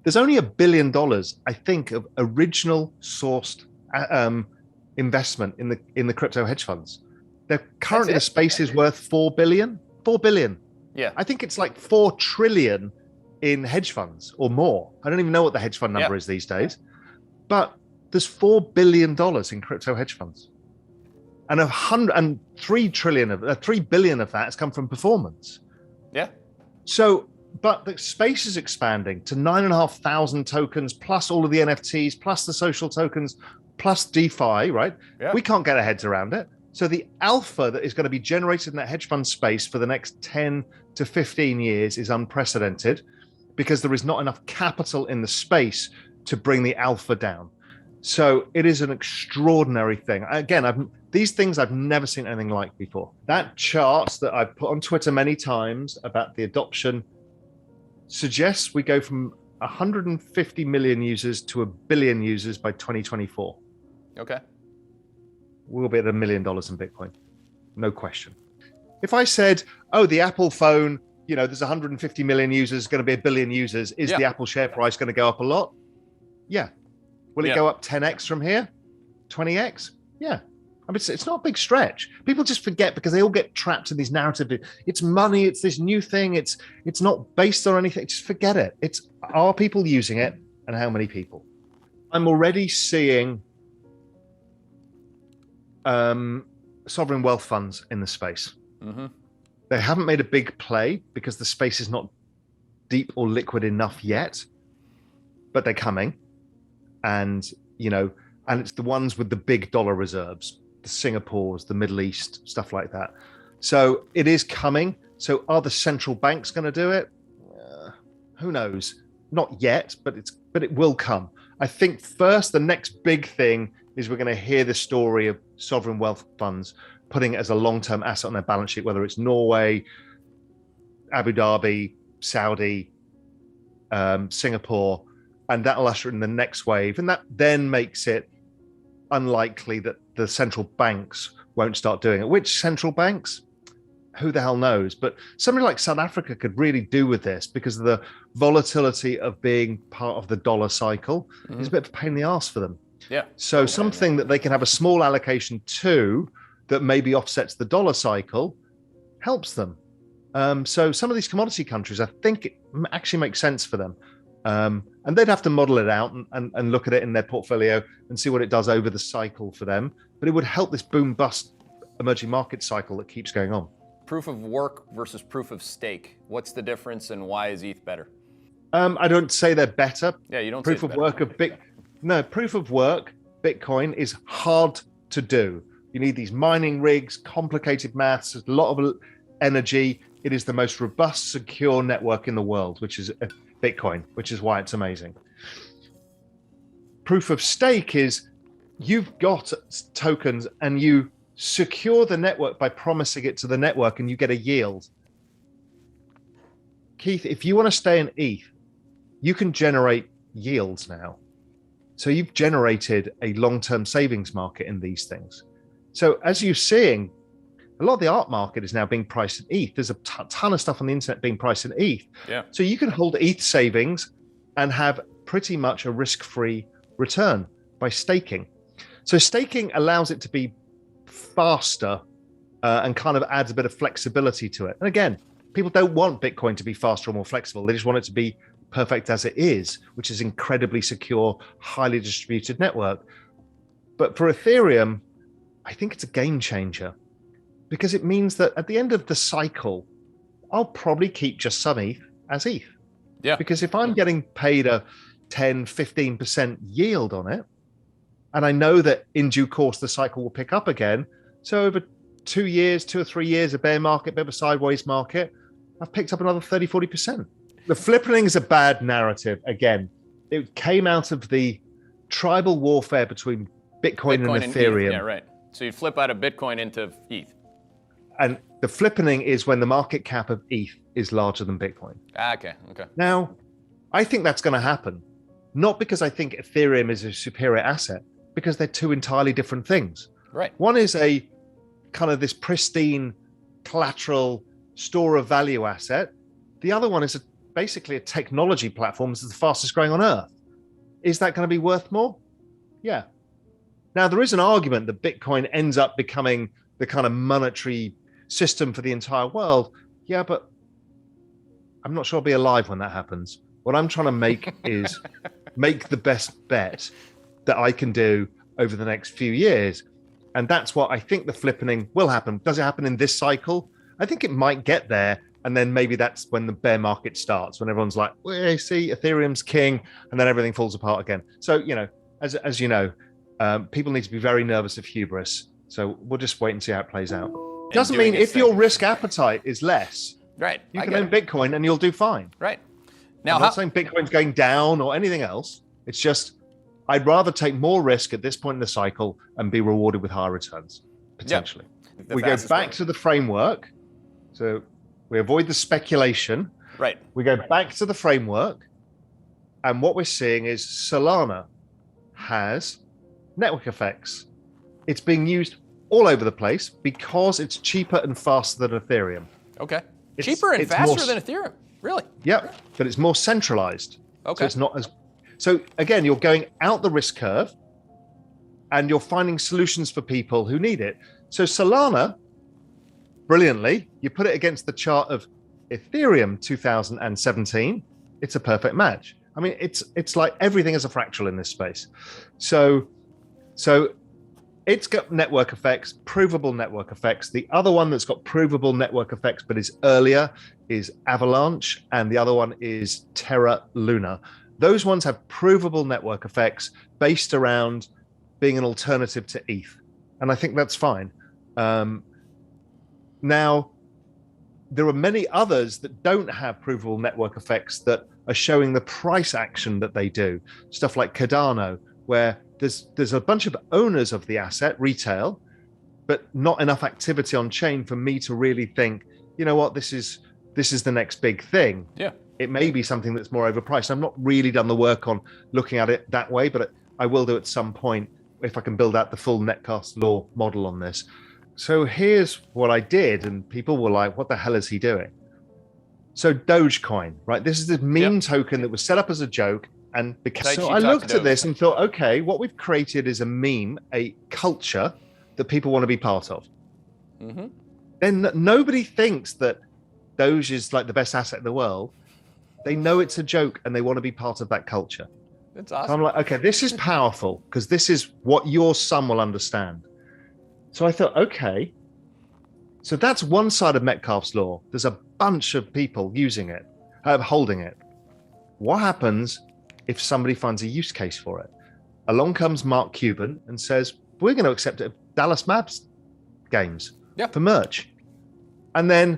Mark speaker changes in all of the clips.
Speaker 1: There's only $1 billion, I think, of original sourced investment in the crypto hedge funds. They're currently the space is worth 4 billion. 4 billion.
Speaker 2: Yeah.
Speaker 1: I think it's like 4 trillion in hedge funds or more. I don't even know what the hedge fund number is these days. But there's $4 billion in crypto hedge funds. And 3 billion of that has come from performance.
Speaker 2: Yeah.
Speaker 1: So, but the space is expanding to 9,500 tokens, plus all of the NFTs, plus the social tokens, plus DeFi, right?
Speaker 2: Yeah.
Speaker 1: We can't get our heads around it. So the alpha that is going to be generated in that hedge fund space for the next 10 to 15 years is unprecedented because there is not enough capital in the space to bring the alpha down. So it is an extraordinary thing. Again, these things I've never seen anything like before. That chart that I've put on Twitter many times about the adoption suggests we go from 150 million users to 1 billion users by 2024.
Speaker 2: Okay.
Speaker 1: We'll be at $1 million in Bitcoin. No question. If I said, oh, the Apple phone, there's 150 million users, going to be 1 billion users. Is the Apple share price going to go up a lot? Yeah. Will it go up 10x from here? 20x? Yeah. I mean, it's not a big stretch. People just forget because they all get trapped in these narratives. It's money. It's this new thing. It's not based on anything. Just forget it. Are people using it and how many people? I'm already seeing sovereign wealth funds in the space. Mm-hmm. They haven't made a big play because the space is not deep or liquid enough yet, but they're coming. And, and it's the ones with the big dollar reserves, the Singapores, the Middle East, stuff like that. So it is coming. So are the central banks going to do it? Who knows? Not yet, but it will come. I think first, the next big thing is we're going to hear the story of sovereign wealth funds putting it as a long-term asset on their balance sheet, whether it's Norway, Abu Dhabi, Saudi, Singapore, and that'll usher in the next wave. And that then makes it unlikely that the central banks won't start doing it. Which central banks? Who the hell knows? But somebody like South Africa could really do with this because of the volatility of being part of the dollar cycle. Mm-hmm. It's a bit of a pain in the ass for them.
Speaker 2: Yeah.
Speaker 1: So something that they can have a small allocation to that maybe offsets the dollar cycle helps them. So some of these commodity countries, I think it actually makes sense for them. And they'd have to model it out and look at it in their portfolio and see what it does over the cycle for them. But it would help this boom bust emerging market cycle that keeps going on.
Speaker 2: Proof of work versus proof of stake. What's the difference and why is ETH better?
Speaker 1: I don't say they're better.
Speaker 2: Yeah, you don't
Speaker 1: proof
Speaker 2: say
Speaker 1: of work of big. No, proof of work, Bitcoin is hard to do. You need these mining rigs, complicated maths, a lot of energy. It is the most robust, secure network in the world, which is Bitcoin, which is why it's amazing. Proof of stake is you've got tokens and you secure the network by promising it to the network and you get a yield. Keith, if you want to stay in ETH, you can generate yields now. So you've generated a long-term savings market in these things. So as you're seeing, a lot of the art market is now being priced in ETH. There's a ton of stuff on the internet being priced in ETH.
Speaker 2: Yeah.
Speaker 1: So you can hold ETH savings and have pretty much a risk-free return by staking. So staking allows it to be faster and kind of adds a bit of flexibility to it. And again, people don't want Bitcoin to be faster or more flexible. They just want it to be perfect as it is, which is incredibly secure, highly distributed network. But for Ethereum, I think it's a game changer because it means that at the end of the cycle, I'll probably keep just some ETH as ETH.
Speaker 2: Yeah.
Speaker 1: Because if I'm getting paid a 10, 15% yield on it, and I know that in due course the cycle will pick up again, so over 2 years, 2 or 3 years, a bear market, bit of a sideways market, I've picked up another 30, 40%. The flippening is a bad narrative. Again, it came out of the tribal warfare between Bitcoin and Ethereum.
Speaker 2: ETH. Yeah, right. So you flip out of Bitcoin into ETH.
Speaker 1: And the flippening is when the market cap of ETH is larger than Bitcoin.
Speaker 2: Okay.
Speaker 1: Now, I think that's going to happen. Not because I think Ethereum is a superior asset, because they're two entirely different things.
Speaker 2: Right.
Speaker 1: One is a kind of this pristine collateral store of value asset. The other one is basically a technology platform that's the fastest growing on Earth. Is that going to be worth more? Yeah. Now, there is an argument that Bitcoin ends up becoming the kind of monetary system for the entire world. Yeah, but I'm not sure I'll be alive when that happens. What I'm trying to make is make the best bet that I can do over the next few years. And that's what I think the flippening will happen. Does it happen in this cycle? I think it might get there. And then maybe that's when the bear market starts, when everyone's like, well, see, Ethereum's king, and then everything falls apart again. So, as you know, people need to be very nervous of hubris. So we'll just wait and see how it plays out. Doesn't mean if your risk appetite is less,
Speaker 2: right?
Speaker 1: You can own Bitcoin and you'll do fine.
Speaker 2: Right. Now,
Speaker 1: I'm not saying Bitcoin's going down or anything else. It's just I'd rather take more risk at this point in the cycle and be rewarded with higher returns, potentially. Yep. We go back to the framework. So we avoid the speculation.
Speaker 2: Right.
Speaker 1: We go back to the framework. And what we're seeing is Solana has network effects. It's being used all over the place because it's cheaper and faster than Ethereum.
Speaker 2: Okay. Cheaper and faster than Ethereum? Really?
Speaker 1: Yep. But it's more centralized.
Speaker 2: Okay.
Speaker 1: So it's not as... So again, you're going out the risk curve and you're finding solutions for people who need it. So Solana, brilliantly, you put it against the chart of Ethereum 2017, it's a perfect match. I mean, it's like everything is a fractal in this space. So it's got network effects, provable network effects. The other one that's got provable network effects but is earlier is Avalanche, and the other one is Terra Luna. Those ones have provable network effects based around being an alternative to ETH. And I think that's fine. Now, there are many others that don't have provable network effects that are showing the price action that they do. Stuff like Cardano, where there's a bunch of owners of the asset, retail, but not enough activity on chain for me to really think, you know what, this is the next big thing.
Speaker 2: Yeah.
Speaker 1: It may be something that's more overpriced. I've not really done the work on looking at it that way, but I will do at some point if I can build out the full netcast law model on this. So here's what I did, and people were like, what the hell is he doing? So Dogecoin, right? This is this meme token that was set up as a joke. And so I looked at this and thought, okay, what we've created is a meme, a culture that people want to be part of. Mm-hmm. Then nobody thinks that Doge is like the best asset in the world. They know it's a joke and they want to be part of that culture.
Speaker 2: That's awesome.
Speaker 1: So I'm like, okay, this is powerful because this is what your son will understand. So I thought, okay, so that's one side of Metcalfe's law. There's a bunch of people using it, holding it. What happens if somebody finds a use case for it? Along comes Mark Cuban and says, we're going to accept it Dallas Maps games for merch. And then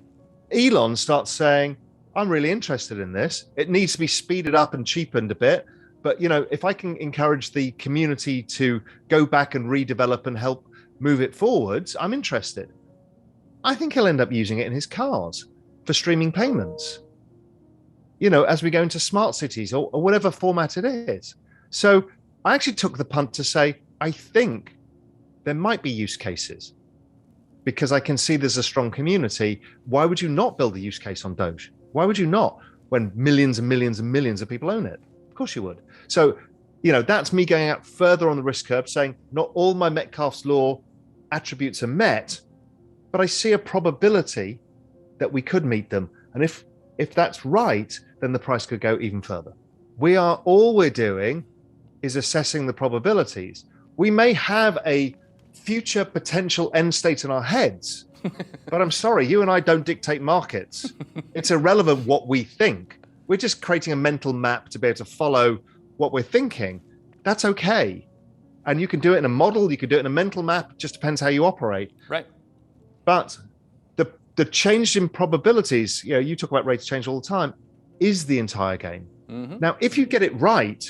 Speaker 1: Elon starts saying, I'm really interested in this. It needs to be speeded up and cheapened a bit. But, if I can encourage the community to go back and redevelop and help move it forwards, I'm interested. I think he'll end up using it in his cars for streaming payments, as we go into smart cities or whatever format it is. So I actually took the punt to say, I think there might be use cases because I can see there's a strong community. Why would you not build a use case on Doge? Why would you not when millions and millions and millions of people own it? Of course you would. So, that's me going out further on the risk curve saying not all my Metcalfe's law attributes are met, but I see a probability that we could meet them. And if that's right, then the price could go even further. All we're doing is assessing the probabilities. We may have a future potential end state in our heads, but I'm sorry, you and I don't dictate markets. It's irrelevant what we think. We're just creating a mental map to be able to follow what we're thinking. That's okay. And you can do it in a model, you can do it in a mental map, it just depends how you operate.
Speaker 2: Right.
Speaker 1: But the change in probabilities, you talk about rates change all the time, is the entire game. Mm-hmm. Now, if you get it right,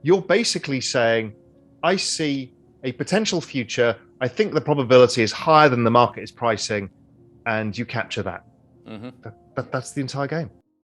Speaker 1: you're basically saying, I see a potential future. I think the probability is higher than the market is pricing, and you capture that. Mm-hmm. That's the entire game.